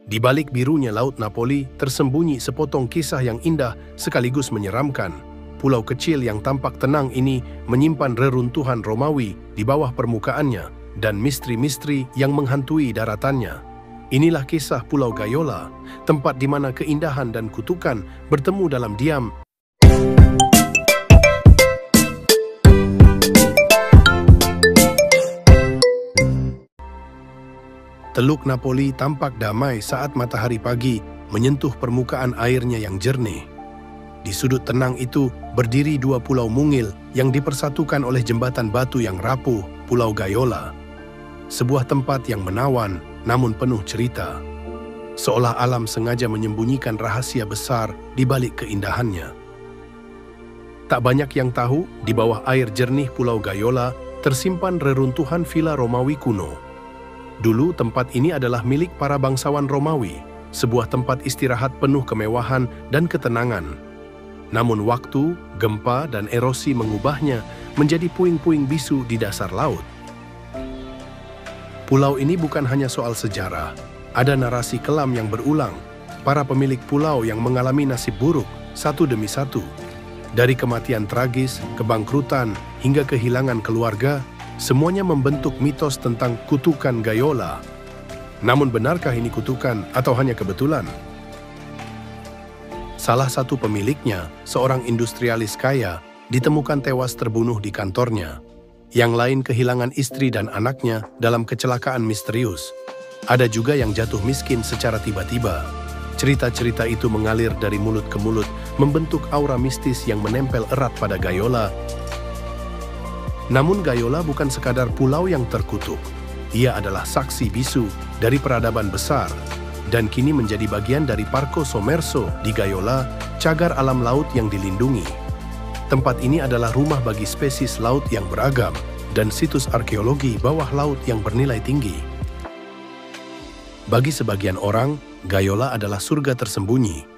Di balik birunya Laut Napoli tersembunyi sepotong kisah yang indah sekaligus menyeramkan. Pulau kecil yang tampak tenang ini menyimpan reruntuhan Romawi di bawah permukaannya dan misteri-misteri yang menghantui daratannya. Inilah kisah Pulau Gayola, tempat di mana keindahan dan kutukan bertemu dalam diam. Teluk Napoli tampak damai saat matahari pagi menyentuh permukaan airnya yang jernih. Di sudut tenang itu berdiri dua pulau mungil yang dipersatukan oleh jembatan batu yang rapuh, Pulau Gayola. Sebuah tempat yang menawan namun penuh cerita. Seolah alam sengaja menyembunyikan rahasia besar di balik keindahannya. Tak banyak yang tahu, di bawah air jernih Pulau Gayola tersimpan reruntuhan villa Romawi kuno. Dulu tempat ini adalah milik para bangsawan Romawi, sebuah tempat istirahat penuh kemewahan dan ketenangan. Namun waktu, gempa, dan erosi mengubahnya menjadi puing-puing bisu di dasar laut. Pulau ini bukan hanya soal sejarah, ada narasi kelam yang berulang, para pemilik pulau yang mengalami nasib buruk satu demi satu. Dari kematian tragis, kebangkrutan, hingga kehilangan keluarga, semuanya membentuk mitos tentang kutukan Gayola. Namun benarkah ini kutukan atau hanya kebetulan? Salah satu pemiliknya, seorang industrialis kaya, ditemukan tewas terbunuh di kantornya. Yang lain kehilangan istri dan anaknya dalam kecelakaan misterius. Ada juga yang jatuh miskin secara tiba-tiba. Cerita-cerita itu mengalir dari mulut ke mulut, membentuk aura mistis yang menempel erat pada Gayola. Namun Gayola bukan sekadar pulau yang terkutuk. Ia adalah saksi bisu dari peradaban besar dan kini menjadi bagian dari Parco Sommerso di Gayola, cagar alam laut yang dilindungi. Tempat ini adalah rumah bagi spesies laut yang beragam dan situs arkeologi bawah laut yang bernilai tinggi. Bagi sebagian orang, Gayola adalah surga tersembunyi.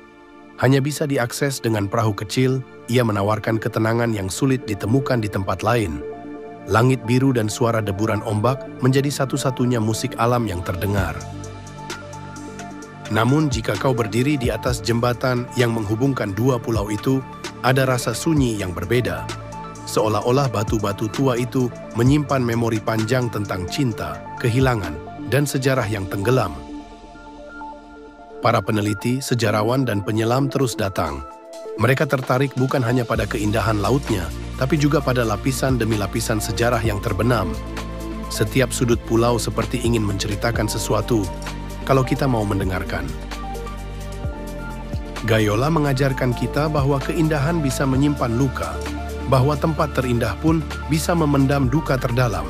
Hanya bisa diakses dengan perahu kecil, ia menawarkan ketenangan yang sulit ditemukan di tempat lain. Langit biru dan suara deburan ombak menjadi satu-satunya musik alam yang terdengar. Namun jika kau berdiri di atas jembatan yang menghubungkan dua pulau itu, ada rasa sunyi yang berbeda. Seolah-olah batu-batu tua itu menyimpan memori panjang tentang cinta, kehilangan, dan sejarah yang tenggelam. Para peneliti, sejarawan, dan penyelam terus datang. Mereka tertarik bukan hanya pada keindahan lautnya, tapi juga pada lapisan demi lapisan sejarah yang terbenam. Setiap sudut pulau seperti ingin menceritakan sesuatu, kalau kita mau mendengarkan. Gayola mengajarkan kita bahwa keindahan bisa menyimpan luka, bahwa tempat terindah pun bisa memendam duka terdalam.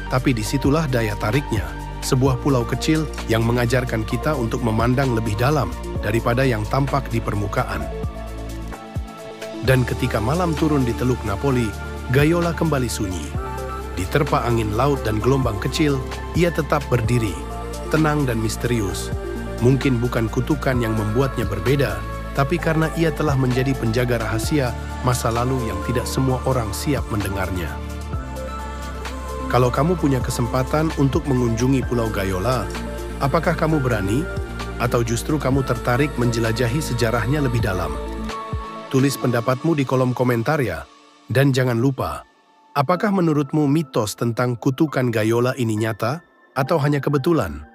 Tapi disitulah daya tariknya, sebuah pulau kecil yang mengajarkan kita untuk memandang lebih dalam daripada yang tampak di permukaan. Dan ketika malam turun di Teluk Napoli, Gayola kembali sunyi. Diterpa angin laut dan gelombang kecil, ia tetap berdiri, tenang dan misterius. Mungkin bukan kutukan yang membuatnya berbeda, tapi karena ia telah menjadi penjaga rahasia masa lalu yang tidak semua orang siap mendengarnya. Kalau kamu punya kesempatan untuk mengunjungi Pulau Gayola, apakah kamu berani? Atau justru kamu tertarik menjelajahi sejarahnya lebih dalam? Tulis pendapatmu di kolom komentar ya. Dan jangan lupa, apakah menurutmu mitos tentang kutukan Gayola ini nyata atau hanya kebetulan?